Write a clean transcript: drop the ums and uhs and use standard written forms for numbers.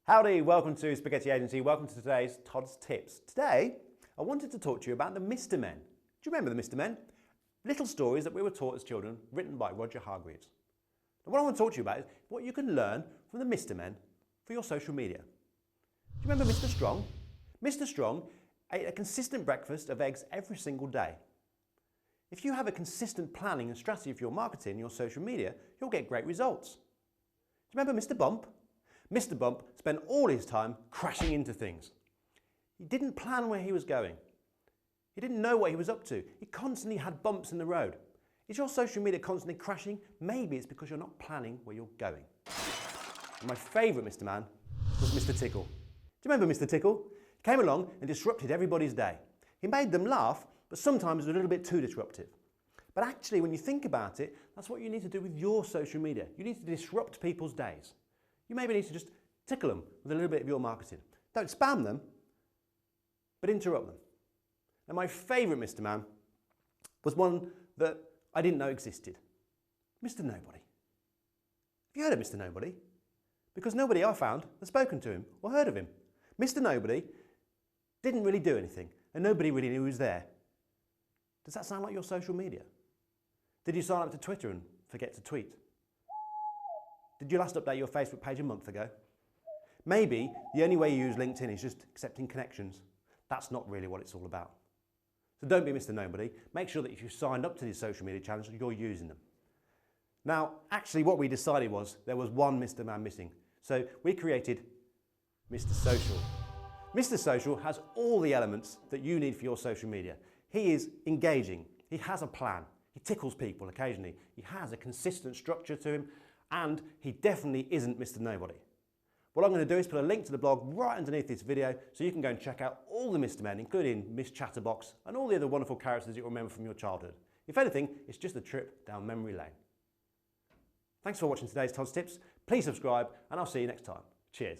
Howdy, welcome to Spaghetti Agency. Welcome to today's Todd's Tips. Today, I wanted to talk to you about the Mr. Men. Do you remember the Mr. Men? Little stories that we were taught as children, written by Roger Hargreaves. And what I want to talk to you about is what you can learn from the Mr. Men for your social media. Do you remember Mr. Strong? Mr. Strong ate a consistent breakfast of eggs every single day. If you have a consistent planning and strategy for your marketing and your social media, you'll get great results. Do you remember Mr. Bump? Mr. Bump spent all his time crashing into things. He didn't plan where he was going. He didn't know what he was up to. He constantly had bumps in the road. Is your social media constantly crashing? Maybe it's because you're not planning where you're going. And my favourite Mr. Man was Mr. Tickle. Do you remember Mr. Tickle? He came along and disrupted everybody's day. He made them laugh, but sometimes it was a little bit too disruptive. But actually, when you think about it, that's what you need to do with your social media. You need to disrupt people's days. You maybe need to just tickle them with a little bit of your marketing. Don't spam them, but interrupt them. And my favourite Mr. Man was one that I didn't know existed. Mr. Nobody. Have you heard of Mr. Nobody? Because nobody I found has spoken to him or heard of him. Mr. Nobody didn't really do anything and nobody really knew he was there. Does that sound like your social media? Did you sign up to Twitter and forget to tweet? Did you last update your Facebook page a month ago? Maybe the only way you use LinkedIn is just accepting connections. That's not really what it's all about. So don't be Mr. Nobody. Make sure that if you signed up to these social media channels, you're using them. Now, actually what we decided was there was one Mr. Man missing. So we created Mr. Social. Mr. Social has all the elements that you need for your social media. He is engaging. He has a plan. He tickles people occasionally. He has a consistent structure to him. And he definitely isn't Mr. Nobody. What I'm going to do is put a link to the blog right underneath this video so you can go and check out all the Mr. Men, including Miss Chatterbox and all the other wonderful characters you remember from your childhood. If anything, it's just a trip down memory lane. Thanks for watching today's Todd's Tips. Please subscribe and I'll see you next time. Cheers.